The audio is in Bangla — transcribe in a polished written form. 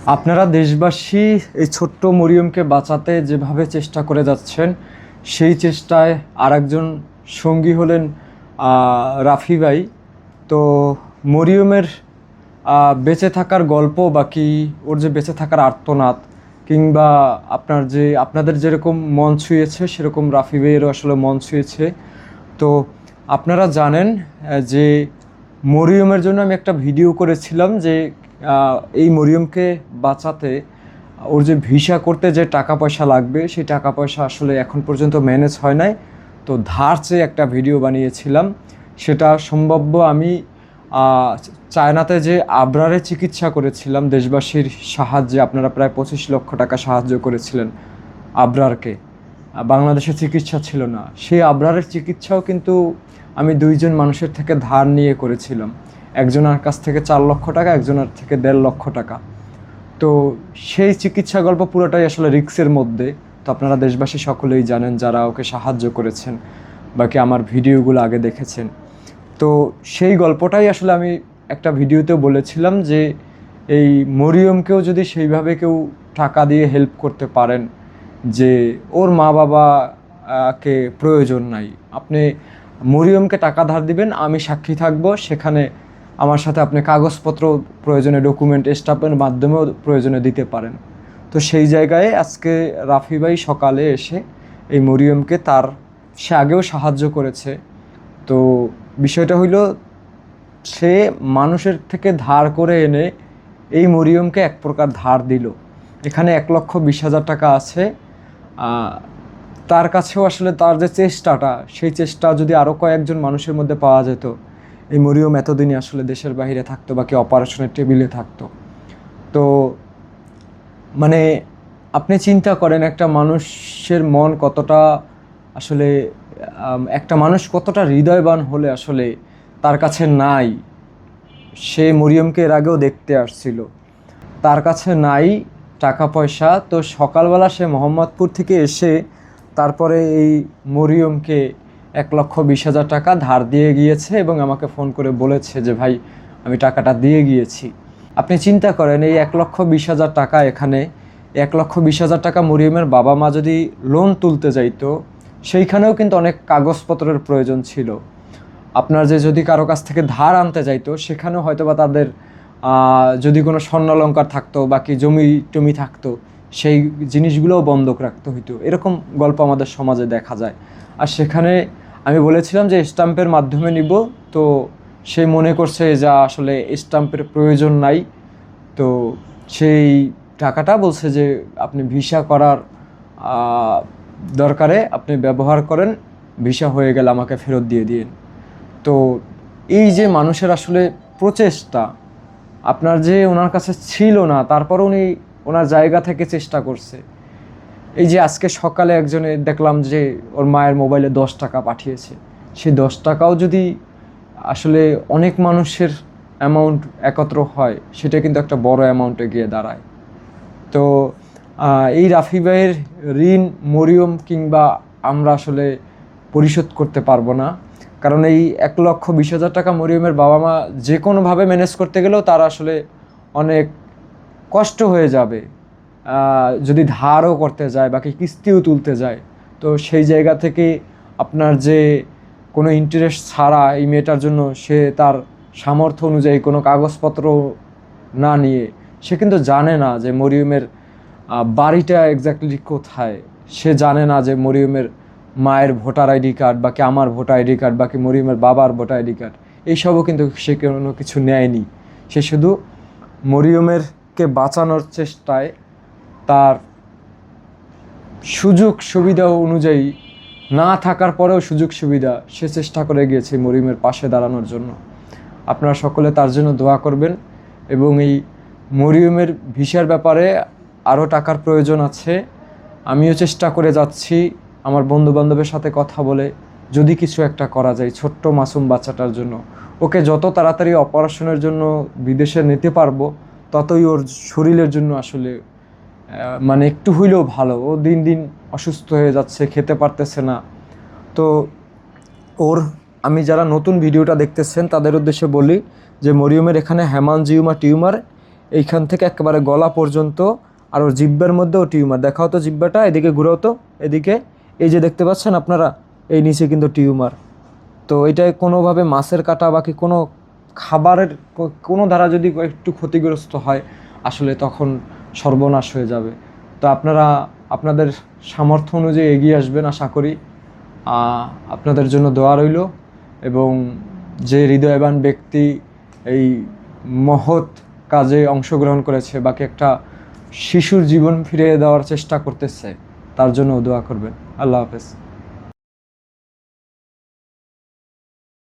আপনারা দেশবাসী এই ছোট্ট মরিয়মকে বাঁচাতে যেভাবে চেষ্টা করে যাচ্ছেন, সেই চেষ্টায় আরেকজন সঙ্গী হলেন রাফি ভাই। তো মরিয়মের বেঁচে থাকার গল্প, বাকি ওর যে বেঁচে থাকার আর্তনাদ, কিংবা আপনাদের যেরকম মন ছুঁয়েছে সেরকম রাফি ভাইয়েরও আসলে মন ছুঁয়েছে। তো আপনারা জানেন যে মরিয়মের জন্য আমি একটা ভিডিও করেছিলাম যে এই মরিয়মকে বাঁচাতে ওর যে ভিসা করতে যে টাকা পয়সা লাগবে, সেই টাকা পয়সা আসলে এখন পর্যন্ত ম্যানেজ হয় নাই। তো ধার চেয়ে একটা ভিডিও বানিয়েছিলাম, সেটা সম্ভাব্য আমি চায়নাতে যে আবরারে চিকিৎসা করেছিলাম দেশবাসীর সাহায্যে। আপনারা প্রায় 25 লক্ষ টাকা সাহায্য করেছিলেন আবরারকে। বাংলাদেশে চিকিৎসা ছিল না, সেই আবরারের চিকিৎসাও কিন্তু আমি দুইজন মানুষের থেকে ধার নিয়ে করেছিলাম। একজনের কাছ থেকে 4 লক্ষ টাকা, একজনের থেকে 1.5 লক্ষ টাকা। তো সেই চিকিৎসা গল্প পুরোটাই আসলে রিস্কের মধ্যে। তো আপনারা দেশবাসী সকলেই জানেন যারা ওকে সাহায্য করেছেন, বাকি আমার ভিডিওগুলো আগে দেখেছেন। তো সেই গল্পটাই আসলে আমি একটা ভিডিওতেও বলেছিলাম যে এই মরিয়মকেও যদি সেইভাবে কেউ টাকা দিয়ে হেল্প করতে পারেন, যে ওর মা বাবাকে প্রয়োজন নাই, আপনি মরিয়মকে টাকা ধার দিবেন, আমি সাক্ষী থাকব, সেখানে আমার সাথে আপনি কাগজপত্র প্রয়োজনে ডকুমেন্ট স্টাম্পের মাধ্যমেও প্রয়োজনে দিতে পারেন। তো সেই জায়গায় আজকে রাফি ভাই সকালে এসে এই মরিয়মকে সে আগেও সাহায্য করেছে। তো বিষয়টা হইল, সে মানুষের থেকে ধার করে এনে এই মরিয়মকে এক প্রকার ধার দিল। এখানে 1,20,000 টাকা আছে। তার কাছেও আসলে তার যে চেষ্টাটা, সেই চেষ্টা যদি আরও কয়েকজন মানুষের মধ্যে পাওয়া যেত, এই মরিয়ম এতদিনই আসলে দেশের বাইরে থাকতো, বাকি অপারেশনের টেবিলে থাকতো। তো মানে আপনি চিন্তা করেন একটা মানুষের মন কতটা আসলে, একটা মানুষ কতটা হৃদয়বান হলে আসলে তার কাছে নাই। সে মরিয়মকে এর আগেও দেখতে আসছিল, তার কাছে নাই টাকা পয়সা। তো সকালবেলা সে মোহাম্মদপুর থেকে এসে তারপরে এই মরিয়মকে 1,20,000 টাকা ধার দিয়ে গিয়েছে এবং আমাকে ফোন করে বলেছে যে ভাই, আমি টাকাটা দিয়ে গিয়েছি। আপনি চিন্তা করেন এই 1,20,000 টাকা, এখানে 1,20,000 টাকা মরিয়মের বাবা মা যদি লোন তুলতে যাইতো, সেইখানেও কিন্তু অনেক কাগজপত্রের প্রয়োজন ছিল। আপনার যদি কারো কাছ থেকে ধার আনতে যাইতো, সেখানেও হয়তো বা তাদের যদি কোনো স্বর্ণালঙ্কার থাকতো, বাকি জমি টমি থাকতো, সেই জিনিসগুলোও বন্ধক রাখতে হইতো। এরকম গল্প আমাদের সমাজে দেখা যায়। আর সেখানে আমি বলেছিলাম যে স্টাম্পের মাধ্যমে নিব, তো সে মনে করছে যে আসলে স্টাম্পের প্রয়োজন নাই। তো সেই টাকাটা বলছে যে আপনি ভিসা করার দরকারে আপনি ব্যবহার করেন, ভিসা হয়ে গেলে আমাকে ফেরত দিয়ে দিন। তো এই যে মানুষের আসলে প্রচেষ্টা, আপনার যে ওনার কাছে ছিল না, তারপর উনি ওনার জায়গা থেকে চেষ্টা করছে। এই যে আজকে সকালে একজনে দেখলাম যে ওর মায়ের মোবাইলে 10 টাকা পাঠিয়েছে, সেই 10 টাকাও যদি আসলে অনেক মানুষের অ্যামাউন্ট একত্র হয়, সেটা কিন্তু একটা বড় অ্যামাউন্টে গিয়ে দাঁড়ায়। তো এই রাফি ভাইয়ের ঋণ মরিয়ম কিংবা আমরা আসলে পরিশোধ করতে পারবো না, কারণ এই 1,20,000 টাকা মরিয়মের বাবা মা যে কোনোভাবে ম্যানেজ করতে গেলেও তার আসলে অনেক কষ্ট হয়ে যাবে। যদি ধারও করতে যায়, বাকি কিস্তিও তুলতে যায়, তো সেই জায়গা থেকে আপনার যে কোনো ইন্টারেস্ট ছাড়া এই মেয়েটার জন্য সে তার সামর্থ্য অনুযায়ী কোনো কাগজপত্র না নিয়ে, সে কিন্তু জানে না যে মরিয়মের বাড়িটা এক্স্যাক্টলি কোথায়। সে জানে না যে মরিয়মের মায়ের ভোটার আইডি কার্ড, বাকি আমার ভোটার আইডি কার্ড, বাকি মরিয়মের বাবার ভোটার আইডি কার্ড, এইসবও কিন্তু সে কোনো কিছু নেয়নি। সে শুধু মরিয়মেরকে বাঁচানোর চেষ্টায় তার সুযোগ সুবিধা অনুযায়ী, না থাকার পরেও সুযোগ সুবিধা, সে চেষ্টা করে গিয়েছে মরিয়মের পাশে দাঁড়ানোর জন্য। আপনারা সকলে তার জন্য দোয়া করবেন। এবং এই মরিয়মের ভিসার ব্যাপারে আরও টাকার প্রয়োজন আছে। আমিও চেষ্টা করে যাচ্ছি আমার বন্ধুবান্ধবের সাথে কথা বলে, যদি কিছু একটা করা যায় ছোট্ট মাসুম বাচ্চাটার জন্য। ওকে যত তাড়াতাড়ি অপারেশনের জন্য বিদেশে নিতে পারবো, ততই ওর শরীরের জন্য আসলে মানে একটু হইলেও ভালো। ও দিন দিন অসুস্থ হয়ে যাচ্ছে, খেতে পারতেছে না। তো আমি যারা নতুন ভিডিওটা দেখতেছেন তাদের উদ্দেশ্যে বলি যে মরিয়মের এখানে হেমানজিওমা টিউমার, এইখান থেকে একেবারে গলা পর্যন্ত, আর ওর জিহ্বার মধ্যেও টিউমার। দেখাও তো জিহ্বাটা, এদিকে ঘুরাও তো, এদিকে। এই যে দেখতে পাচ্ছেন আপনারা, এই নিচে কিন্তু টিউমার। তো এটাই কোনোভাবে মাছের কাটা বাকি কোনো খাবারের কোনো ধারা যদি একটু ক্ষতিগ্রস্ত হয়, আসলে তখন সর্বনাশ হয়ে যাবে। তো আপনারা আপনাদের সামর্থ্য অনুযায়ী এগিয়ে আসবেন আশা করি। আপনাদের জন্য দোয়া রইল, এবং যে হৃদয়বান ব্যক্তি এই মহৎ কাজে অংশগ্রহণ করেছে, বাকি একটা শিশুর জীবন ফিরিয়ে দেওয়ার চেষ্টা করতেছে, তার জন্য দোয়া করবেন। আল্লাহ হাফেজ।